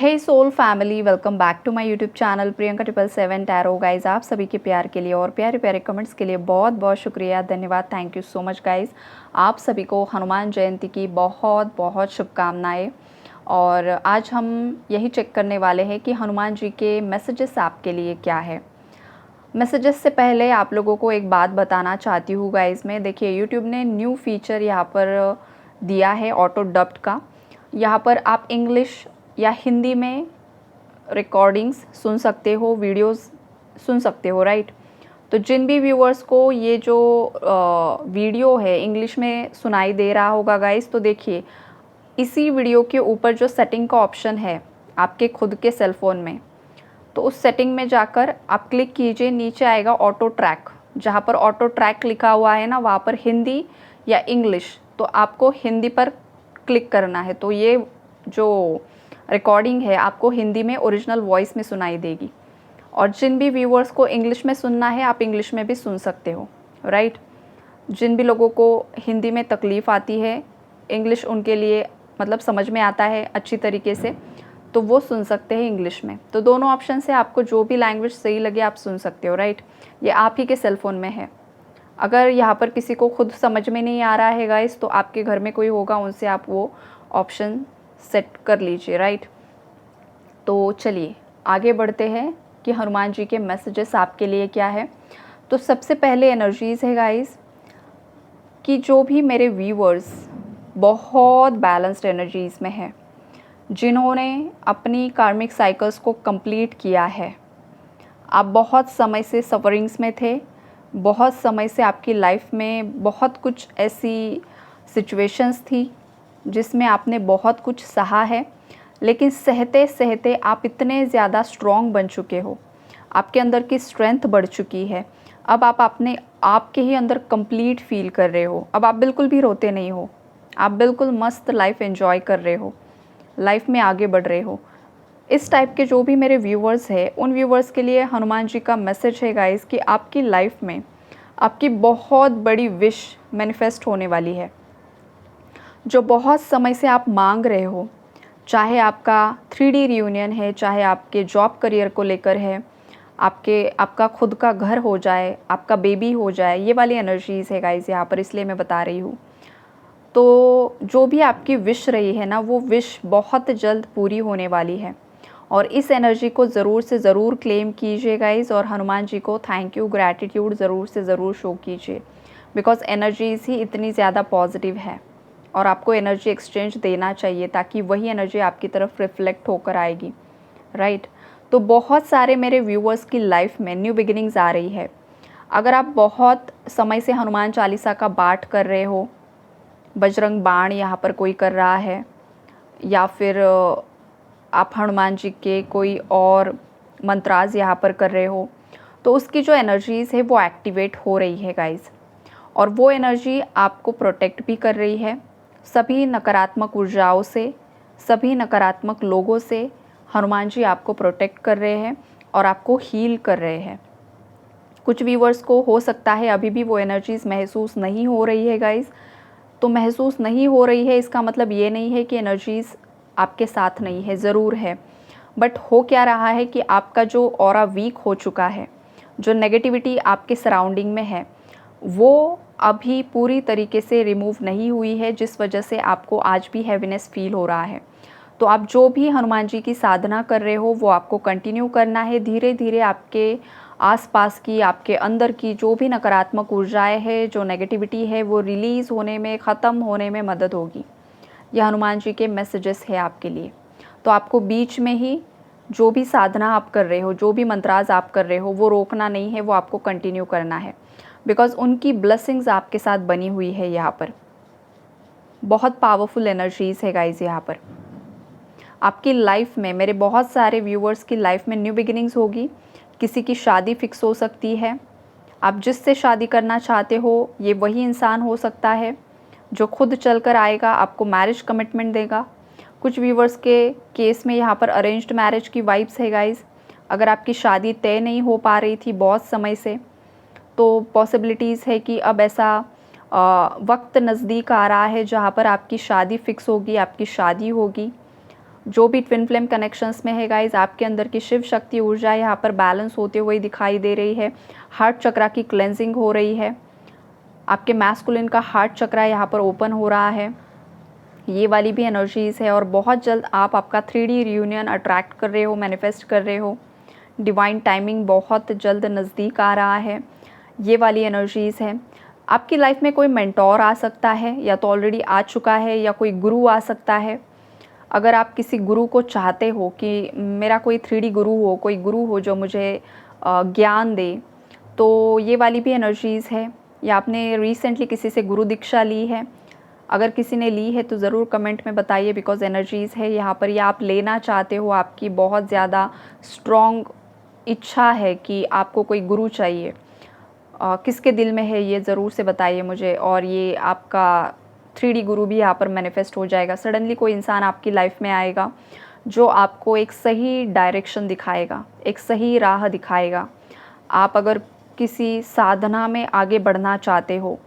Hey soul family, welcome back to my YouTube channel Priyanka 777 tarot. Guys आप सभी के प्यार के लिए और प्यारे प्यारे कमेंट्स के लिए बहुत बहुत शुक्रिया, धन्यवाद, thank you so much guys. आप सभी को हनुमान जयंती की बहुत बहुत शुभकामनाएं। और आज हम यही चेक करने वाले हैं कि हनुमान जी के मैसेजेस आपके लिए क्या है। मैसेजेस से पहले आप लोगों को एक बात बताना चाहती हूँ गाइज। मैं देखिए यूट्यूब ने न्यू फीचर यहाँ पर दिया है ऑटो डब्ड का। यहाँ पर आप इंग्लिश या हिंदी में रिकॉर्डिंग्स सुन सकते हो, वीडियोस सुन सकते हो, राइट। तो जिन भी व्यूअर्स को ये जो वीडियो है इंग्लिश में सुनाई दे रहा होगा गाइस, तो देखिए इसी वीडियो के ऊपर जो सेटिंग का ऑप्शन है आपके खुद के सेल फ़ोन में, तो उस सेटिंग में जाकर आप क्लिक कीजिए, नीचे आएगा ऑटो ट्रैक। जहाँ पर ऑटो ट्रैक लिखा हुआ है ना, वहाँ पर हिंदी या इंग्लिश, तो आपको हिंदी पर क्लिक करना है। तो ये जो रिकॉर्डिंग है आपको हिंदी में ओरिजिनल वॉइस में सुनाई देगी। और जिन भी व्यूअर्स को इंग्लिश में सुनना है आप इंग्लिश में भी सुन सकते हो, राइट। जिन भी लोगों को हिंदी में तकलीफ़ आती है, इंग्लिश उनके लिए मतलब समझ में आता है अच्छी तरीके से, तो वो सुन सकते हैं इंग्लिश में। तो दोनों ऑप्शन से आपको जो भी लैंग्वेज सही लगे आप सुन सकते हो, राइट। ये आप ही के सेल फ़ोन में है। अगर यहाँ पर किसी को खुद समझ में नहीं आ रहा है गाइस, तो आपके घर में कोई होगा, उनसे आप वो ऑप्शन सेट कर लीजिए, राइट। तो चलिए आगे बढ़ते हैं कि हनुमान जी के मैसेजेस आपके लिए क्या है। तो सबसे पहले एनर्जीज़ है गाइस कि जो भी मेरे व्यूअर्स बहुत बैलेंस्ड एनर्जीज़ में है, जिन्होंने अपनी कार्मिक साइकिल्स को कंप्लीट किया है। आप बहुत समय से सफरिंग्स में थे, बहुत समय से आपकी लाइफ में बहुत कुछ ऐसी सिचुएशंस थी जिसमें आपने बहुत कुछ सहा है, लेकिन सहते सहते आप इतने ज़्यादा स्ट्रॉन्ग बन चुके हो, आपके अंदर की स्ट्रेंथ बढ़ चुकी है। अब आप अपने आपके ही अंदर कंप्लीट फील कर रहे हो। अब आप बिल्कुल भी रोते नहीं हो, आप बिल्कुल मस्त लाइफ एंजॉय कर रहे हो, लाइफ में आगे बढ़ रहे हो। इस टाइप के जो भी मेरे व्यूवर्स हैं, उन व्यूवर्स के लिए हनुमान जी का मैसेज है गाइस कि आपकी लाइफ में आपकी बहुत बड़ी विश मैनिफेस्ट होने वाली है। जो बहुत समय से आप मांग रहे हो, चाहे आपका 3D रियूनियन है, चाहे आपके जॉब करियर को लेकर है, आपका खुद का घर हो जाए, आपका बेबी हो जाए, ये वाली एनर्जीज़ है गाइस यहाँ पर, इसलिए मैं बता रही हूँ। तो जो भी आपकी विश रही है ना, वो विश बहुत जल्द पूरी होने वाली है। और इस एनर्जी को ज़रूर से ज़रूर क्लेम कीजिए गाइस, और हनुमान जी को थैंक यू, ग्रैटिट्यूड ज़रूर से ज़रूर शो कीजिए, बिकॉज़ एनर्जीज़ ही इतनी ज़्यादा पॉजिटिव है और आपको एनर्जी एक्सचेंज देना चाहिए ताकि वही एनर्जी आपकी तरफ रिफ्लेक्ट होकर आएगी, राइट। तो बहुत सारे मेरे व्यूअर्स की लाइफ में न्यू बिगिनिंग्स आ रही है। अगर आप बहुत समय से हनुमान चालीसा का पाठ कर रहे हो, बजरंग बाण यहाँ पर कोई कर रहा है, या फिर आप हनुमान जी के कोई और मंत्राज यहाँ पर कर रहे हो, तो उसकी जो एनर्जीज़ है वो एक्टिवेट हो रही है गाइस। और वो एनर्जी आपको प्रोटेक्ट भी कर रही है सभी नकारात्मक ऊर्जाओं से, सभी नकारात्मक लोगों से। हनुमान जी आपको प्रोटेक्ट कर रहे हैं और आपको हील कर रहे हैं। कुछ व्यूवर्स को हो सकता है अभी भी वो एनर्जीज़ महसूस नहीं हो रही है गाइस। तो महसूस नहीं हो रही है इसका मतलब ये नहीं है कि एनर्जीज़ आपके साथ नहीं है, ज़रूर है। बट हो क्या रहा है कि आपका जो ऑरा वीक हो चुका है, जो नेगेटिविटी आपके सराउंडिंग में है, वो अभी पूरी तरीके से रिमूव नहीं हुई है, जिस वजह से आपको आज भी हैवीनेस फील हो रहा है। तो आप जो भी हनुमान जी की साधना कर रहे हो वो आपको कंटिन्यू करना है। धीरे धीरे आपके आसपास की, आपके अंदर की जो भी नकारात्मक ऊर्जाएं है, जो नेगेटिविटी है, वो रिलीज़ होने में, ख़त्म होने में मदद होगी। यह हनुमान जी के मैसेजेस है आपके लिए। तो आपको बीच में ही जो भी साधना आप कर रहे हो, जो भी मंत्राज आप कर रहे हो, वो रोकना नहीं है, वो आपको कंटिन्यू करना है, बिकॉज़ उनकी ब्लेसिंग्स आपके साथ बनी हुई है यहाँ पर। बहुत पावरफुल एनर्जीज़ है गाइज यहाँ पर। आपकी लाइफ में, मेरे बहुत सारे व्यूअर्स की लाइफ में न्यू बिगिनिंग्स होगी। किसी की शादी फिक्स हो सकती है। आप जिससे शादी करना चाहते हो ये वही इंसान हो सकता है जो खुद चल कर आएगा, आपको मैरिज कमिटमेंट देगा। कुछ व्यूअर्स के केस में यहाँ पर अरेंज्ड मैरिज की वाइब्स है गाइज। अगर आपकी शादी तय नहीं हो पा रही थी बहुत समय से, तो पॉसिबिलिटीज़ है कि अब ऐसा वक्त नज़दीक आ रहा है जहाँ पर आपकी शादी फ़िक्स होगी, आपकी शादी होगी। जो भी ट्विन फ्लेम कनेक्शंस में है गाइज, आपके अंदर की शिव शक्ति ऊर्जा यहाँ पर बैलेंस होते हुए दिखाई दे रही है। हार्ट चक्रा की क्लेंजिंग हो रही है। आपके मैस्कुलिन का हार्ट चक्रा यहाँ पर ओपन हो रहा है, ये वाली भी एनर्जीज़ है। और बहुत जल्द आप आपका 3D रियूनियन अट्रैक्ट कर रहे हो, मैनिफेस्ट कर रहे हो। डिवाइन टाइमिंग बहुत जल्द नज़दीक आ रहा है, ये वाली एनर्जीज़ है। आपकी लाइफ में कोई मेंटोर आ सकता है, या तो ऑलरेडी आ चुका है, या कोई गुरु आ सकता है। अगर आप किसी गुरु को चाहते हो कि मेरा कोई 3D गुरु हो, कोई गुरु हो जो मुझे ज्ञान दे, तो ये वाली भी एनर्जीज़ है। या आपने रिसेंटली किसी से गुरु दीक्षा ली है, अगर किसी ने ली है तो ज़रूर कमेंट में बताइए, बिकॉज़ एनर्जीज़ है यहाँ पर। या आप लेना चाहते हो, आपकी बहुत ज़्यादा स्ट्रॉन्ग इच्छा है कि आपको कोई गुरु चाहिए। किसके दिल में है ये ज़रूर से बताइए मुझे। और ये आपका 3D गुरु भी यहाँ पर मैनिफेस्ट हो जाएगा। सडनली कोई इंसान आपकी लाइफ में आएगा जो आपको एक सही डायरेक्शन दिखाएगा, एक सही राह दिखाएगा। आप अगर किसी साधना में आगे बढ़ना चाहते हो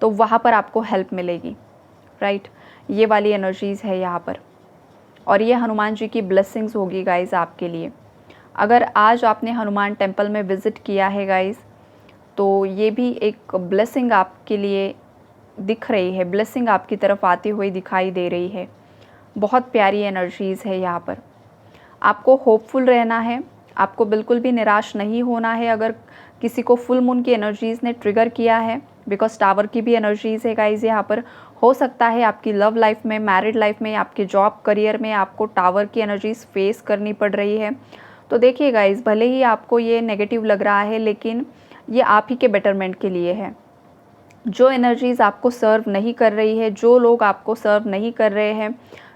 तो वहाँ पर आपको हेल्प मिलेगी, राइट। ये वाली एनर्जीज़ है यहाँ पर। और ये हनुमान जी की ब्लेसिंग्स होगी गाइज़ आपके लिए। अगर आज आपने हनुमान टेम्पल में विज़िट किया है गाइज़, तो ये भी एक ब्लेसिंग आपके लिए दिख रही है, ब्लेसिंग आपकी तरफ आती हुई दिखाई दे रही है। बहुत प्यारी एनर्जीज़ है यहाँ पर। आपको होपफुल रहना है, आपको बिल्कुल भी निराश नहीं होना है। अगर किसी को फुल मून की एनर्जीज़ ने ट्रिगर किया है, बिकॉज टावर की भी एनर्जीज़ है गाइज़ यहाँ पर। हो सकता है आपकी लव लाइफ में, मैरिड लाइफ में, आपके जॉब करियर में आपको टावर की एनर्जीज़ फेस करनी पड़ रही है। तो देखिए गाइज़, भले ही आपको ये नेगेटिव लग रहा है, लेकिन ये आप ही के बेटरमेंट के लिए है। जो एनर्जीज़ आपको सर्व नहीं कर रही है, जो लोग आपको सर्व नहीं कर रहे हैं,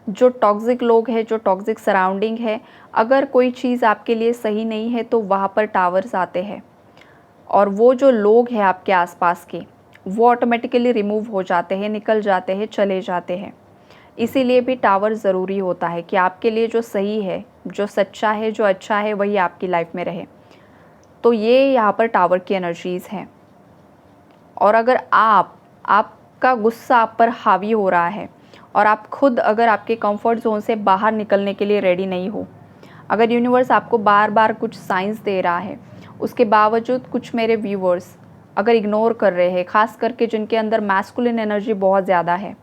जो टॉक्सिक लोग हैं, जो टॉक्सिक सराउंडिंग है, अगर कोई चीज़ आपके लिए सही नहीं है तो वहाँ पर टावर्स आते हैं। और वो जो लोग हैं आपके आसपास के, वो ऑटोमेटिकली रिमूव हो जाते हैं, निकल जाते हैं, चले जाते हैं। इसीलिए भी टावर ज़रूरी होता है कि आपके लिए जो सही है, जो सच्चा है, जो अच्छा है, वही आपकी लाइफ में रहे। तो ये यहाँ पर टावर की एनर्जीज़ हैं। और अगर आपका गुस्सा आप पर हावी हो रहा है और आप खुद अगर आपके कंफर्ट जोन से बाहर निकलने के लिए रेडी नहीं हो, अगर यूनिवर्स आपको बार बार कुछ साइंस दे रहा है, उसके बावजूद कुछ मेरे व्यूवर्स अगर इग्नोर कर रहे हैं, ख़ास करके जिनके अंदर मैस्कुलिन एनर्जी बहुत ज़्यादा है,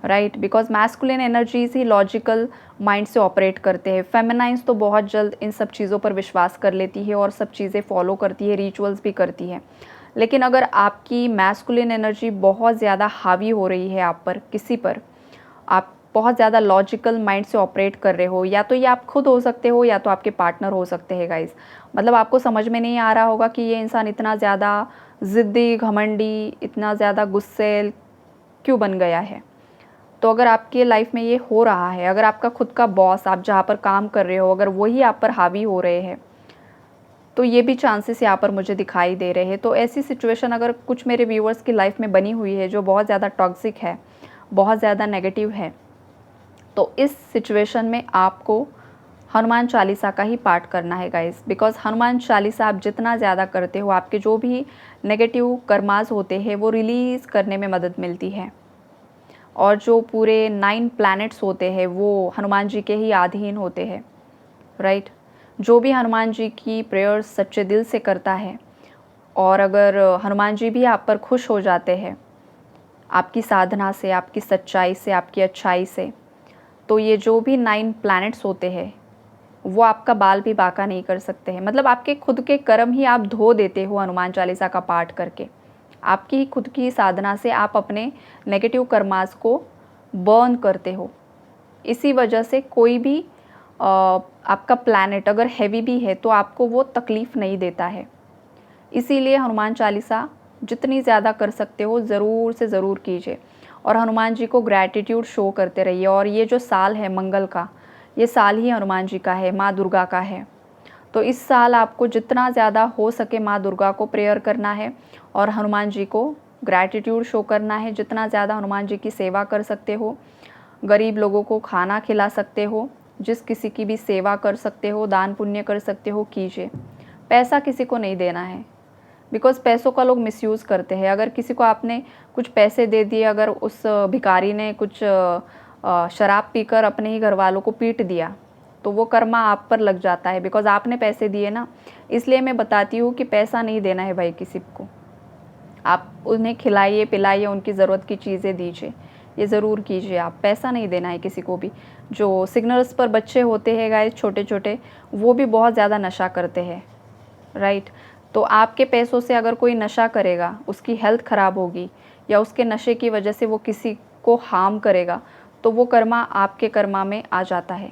right, because masculine energies he logical mind से ऑपरेट करते हैं। फेमिनाइंस तो बहुत जल्द इन सब चीज़ों पर विश्वास कर लेती है और सब चीज़ें फॉलो करती है, रिचुअल्स भी करती है। लेकिन अगर आपकी मैस्कुलिन एनर्जी बहुत ज़्यादा हावी हो रही है आप पर, किसी पर, आप बहुत ज़्यादा लॉजिकल माइंड से ऑपरेट कर रहे हो, या तो ये आप खुद हो सकते हो या तो आपके पार्टनर हो सकते हैं गाइस। मतलब आपको समझ में नहीं आ रहा होगा कि ये इंसान इतना ज़्यादा ज़िद्दी, घमंडी, इतना ज़्यादा गुस्सैल क्यों बन गया है। तो अगर आपके लाइफ में ये हो रहा है, अगर आपका खुद का बॉस, आप जहाँ पर काम कर रहे हो, अगर वही आप पर हावी हो रहे हैं, तो ये भी चांसेस यहाँ पर मुझे दिखाई दे रहे हैं। तो ऐसी सिचुएशन अगर कुछ मेरे व्यूअर्स की लाइफ में बनी हुई है जो बहुत ज़्यादा टॉक्सिक है, बहुत ज़्यादा नेगेटिव है, तो इस सिचुएशन में आपको हनुमान चालीसा का ही पाठ करना है गाइस। बिकॉज हनुमान चालीसा आप जितना ज़्यादा करते हो, आपके जो भी नेगेटिव कर्मास होते हैं वो रिलीज़ करने में मदद मिलती है। और जो पूरे 9 प्लैनेट्स होते हैं वो हनुमान जी के ही अधीन होते हैं, राइट। जो भी हनुमान जी की प्रेयर्स सच्चे दिल से करता है, और अगर हनुमान जी भी आप पर खुश हो जाते हैं आपकी साधना से, आपकी सच्चाई से, आपकी अच्छाई से, तो ये जो भी 9 प्लैनेट्स होते हैं वो आपका बाल भी बांका नहीं कर सकते हैं। मतलब आपके खुद के कर्म ही आप धो देते हो हनुमान चालीसा का पाठ करके। आपकी ही खुद की साधना से आप अपने नेगेटिव कर्मास को बर्न करते हो। इसी वजह से कोई भी आपका प्लैनेट अगर हैवी भी है तो आपको वो तकलीफ़ नहीं देता है। इसीलिए हनुमान चालीसा जितनी ज़्यादा कर सकते हो ज़रूर से ज़रूर कीजिए, और हनुमान जी को ग्रैटिट्यूड शो करते रहिए। और ये जो साल है मंगल का, ये साल ही हनुमान जी का है, माँ दुर्गा का है। तो इस साल आपको जितना ज़्यादा हो सके माँ दुर्गा को प्रेयर करना है और हनुमान जी को ग्रैटिट्यूड शो करना है। जितना ज़्यादा हनुमान जी की सेवा कर सकते हो, गरीब लोगों को खाना खिला सकते हो, जिस किसी की भी सेवा कर सकते हो, दान पुण्य कर सकते हो, कीजिए। पैसा किसी को नहीं देना है, बिकॉज़ पैसों का लोग मिसयूज़ करते हैं। अगर किसी को आपने कुछ पैसे दे दिए, अगर उस भिखारी ने कुछ शराब पीकर अपने ही घर वालों को पीट दिया, तो वो कर्मा आप पर लग जाता है, बिकॉज़ आपने पैसे दिए ना। इसलिए मैं बताती हूँ कि पैसा नहीं देना है भाई किसी को। आप उन्हें खिलाइए पिलाइए, उनकी ज़रूरत की चीज़ें दीजिए, ये ज़रूर कीजिए आप। पैसा नहीं देना है किसी को भी। जो सिग्नल्स पर बच्चे होते हैं गाइस छोटे छोटे, वो भी बहुत ज़्यादा नशा करते हैं, राइट। तो आपके पैसों से अगर कोई नशा करेगा, उसकी हेल्थ ख़राब होगी या उसके नशे की वजह से वो किसी को हार्म करेगा, तो वो कर्मा आपके कर्मा में आ जाता है।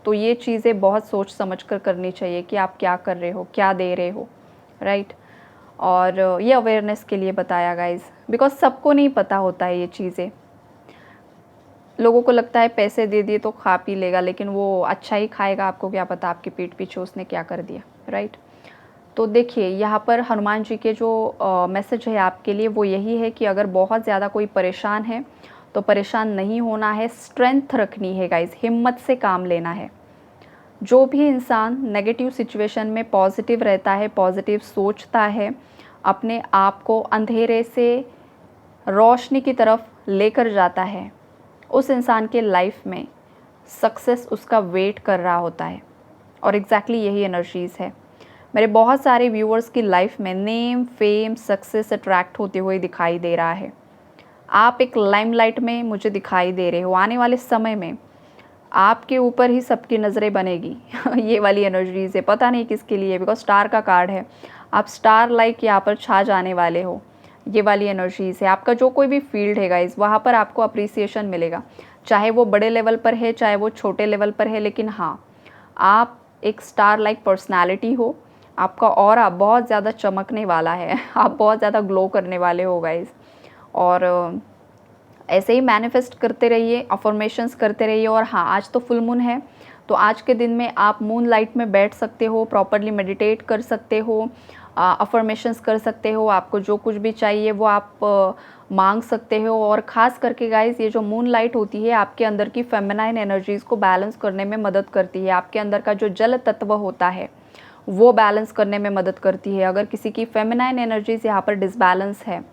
तो ये चीज़ें बहुत सोच समझ कर करनी चाहिए कि आप क्या कर रहे हो, क्या दे रहे हो, राइट। और ये अवेयरनेस के लिए बताया गाइज़, बिकॉज़ सबको नहीं पता होता है ये चीज़ें। लोगों को लगता है पैसे दे दिए तो खा पी लेगा, लेकिन वो अच्छा ही खाएगा, आपको क्या पता आपकी पीठ पीछे उसने क्या कर दिया, राइट। तो देखिए यहाँ पर हनुमान जी के जो मैसेज है आपके लिए वो यही है कि अगर बहुत ज़्यादा कोई परेशान है तो परेशान नहीं होना है, स्ट्रेंथ रखनी है गाइज़, हिम्मत से काम लेना है। जो भी इंसान नेगेटिव सिचुएशन में पॉजिटिव रहता है, पॉजिटिव सोचता है, अपने आप को अंधेरे से रोशनी की तरफ लेकर जाता है, उस इंसान के लाइफ में सक्सेस उसका वेट कर रहा होता है। और एग्जैक्टली यही एनर्जीज़ है। मेरे बहुत सारे व्यूअर्स की लाइफ में नेम, फेम, सक्सेस अट्रैक्ट होते हुए दिखाई दे रहा है। आप एक लाइमलाइट में मुझे दिखाई दे रहे हो। आने वाले समय में आपके ऊपर ही सबकी नज़रें बनेगी ये वाली एनर्जीज़ है, पता नहीं किसके लिए, बिकॉज स्टार का कार्ड है। आप स्टार लाइक यहाँ पर छा जाने वाले हो, ये वाली एनर्जीज़ है। आपका जो कोई भी फील्ड है गाइज़, वहाँ पर आपको अप्रिसिएशन मिलेगा, चाहे वो बड़े लेवल पर है, चाहे वो छोटे लेवल पर है, लेकिन हाँ, आप एक स्टार लाइक पर्सनैलिटी हो। आपका ऑरा बहुत ज़्यादा चमकने वाला है आप बहुत ज़्यादा ग्लो करने वाले हो गाइज़। और ऐसे ही मैनिफेस्ट करते रहिए, अफर्मेशंस करते रहिए। और हाँ, आज तो फुल मून है, तो आज के दिन में आप मून लाइट में बैठ सकते हो, प्रॉपरली मेडिटेट कर सकते हो, अफर्मेशंस कर सकते हो। आपको जो कुछ भी चाहिए वो आप मांग सकते हो। और ख़ास करके गाइज़, ये जो मून लाइट होती है आपके अंदर की फेमिनाइन एनर्जीज़ को बैलेंस करने में मदद करती है। आपके अंदर का जो जल तत्व होता है वो बैलेंस करने में मदद करती है। अगर किसी की फेमिनाइन एनर्जीज़ यहाँ पर डिसबैलेंस है,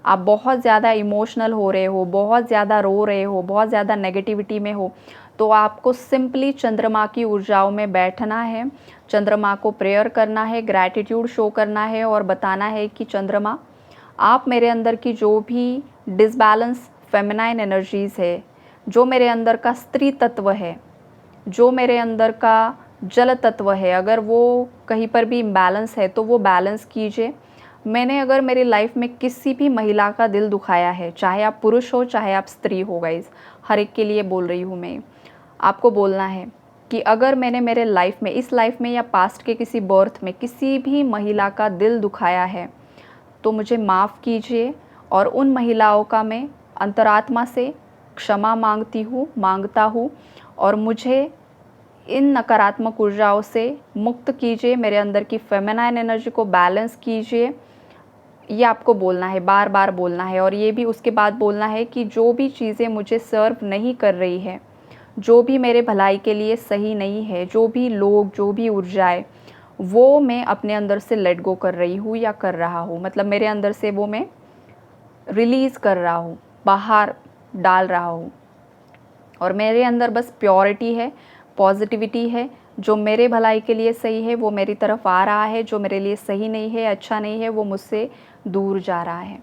आप बहुत ज़्यादा इमोशनल हो रहे हो, बहुत ज़्यादा रो रहे हो, बहुत ज़्यादा नेगेटिविटी में हो, तो आपको सिंपली चंद्रमा की ऊर्जाओं में बैठना है, चंद्रमा को प्रेयर करना है, ग्रैटिट्यूड शो करना है और बताना है कि चंद्रमा, आप मेरे अंदर की जो भी डिसबैलेंस फेमिनाइन एनर्जीज़ है, जो मेरे अंदर का स्त्री तत्व है, जो मेरे अंदर का जल तत्व है, अगर वो कहीं पर भी इम्बैलेंस है तो वो बैलेंस कीजिए। मैंने अगर मेरी लाइफ में किसी भी महिला का दिल दुखाया है, चाहे आप पुरुष हो चाहे आप स्त्री हो गाइज़, हर एक के लिए बोल रही हूँ मैं, आपको बोलना है कि अगर मैंने मेरे लाइफ में, इस लाइफ में या पास्ट के किसी बर्थ में किसी भी महिला का दिल दुखाया है, तो मुझे माफ़ कीजिए। और उन महिलाओं का मैं अंतरात्मा से क्षमा मांगता हूँ और मुझे इन नकारात्मक ऊर्जाओं से मुक्त कीजिए, मेरे अंदर की फेमिनाइन एनर्जी को बैलेंस कीजिए। ये आपको बोलना है, बार बार बोलना है। और ये भी उसके बाद बोलना है कि जो भी चीज़ें मुझे सर्व नहीं कर रही है, जो भी मेरे भलाई के लिए सही नहीं है, जो भी लोग, जो भी ऊर्जाएं, वो मैं अपने अंदर से लेट गो कर रही हूँ या कर रहा हूँ, मतलब मेरे अंदर से वो मैं रिलीज़ कर रहा हूँ, बाहर डाल रहा हूँ। और मेरे अंदर बस प्योरिटी है, पॉजिटिविटी है। जो मेरे भलाई के लिए सही है वो मेरी तरफ आ रहा है, जो मेरे लिए सही नहीं है, अच्छा नहीं है, वो मुझसे दूर जा रहा है।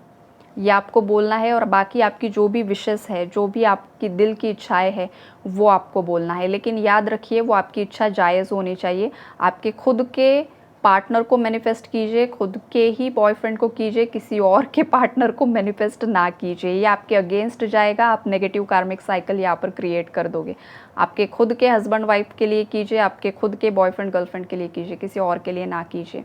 ये आपको बोलना है। और बाकी आपकी जो भी विशेस है, जो भी आपकी दिल की इच्छाएं है, वो आपको बोलना है। लेकिन याद रखिए, वो आपकी इच्छा जायज़ होनी चाहिए। आपके खुद के पार्टनर को मैनिफेस्ट कीजिए, खुद के ही बॉयफ्रेंड को कीजिए, किसी और के पार्टनर को मैनिफेस्ट ना कीजिए। ये आपके अगेंस्ट जाएगा, आप नेगेटिव कार्मिक साइकिल यहाँ पर क्रिएट कर दोगे। आपके खुद के हस्बैंड वाइफ के लिए कीजिए, आपके खुद के बॉयफ्रेंड गर्लफ्रेंड के लिए कीजिए, किसी और के लिए ना कीजिए,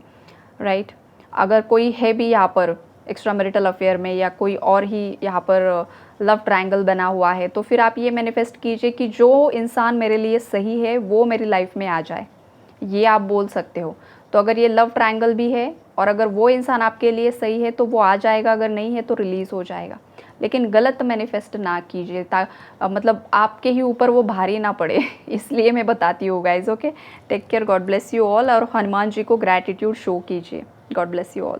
राइट। अगर कोई है भी यहाँ पर एक्स्ट्रा मैरिटल अफेयर में या कोई और ही यहाँ पर लव ट्रायंगल बना हुआ है, तो फिर आप ये मैनिफेस्ट कीजिए कि जो इंसान मेरे लिए सही है वो मेरी लाइफ में आ जाए। ये आप बोल सकते हो। तो अगर ये लव ट्रायंगल भी है और अगर वो इंसान आपके लिए सही है तो वो आ जाएगा, अगर नहीं है तो रिलीज़ हो जाएगा। लेकिन गलत मैनिफेस्ट ना कीजिए, मतलब आपके ही ऊपर वो भारी ना पड़े इसलिए मैं बताती हूँ guys. Okay, take care, God bless you all. और हनुमान जी को ग्रैटिट्यूड शो कीजिए। God bless you all.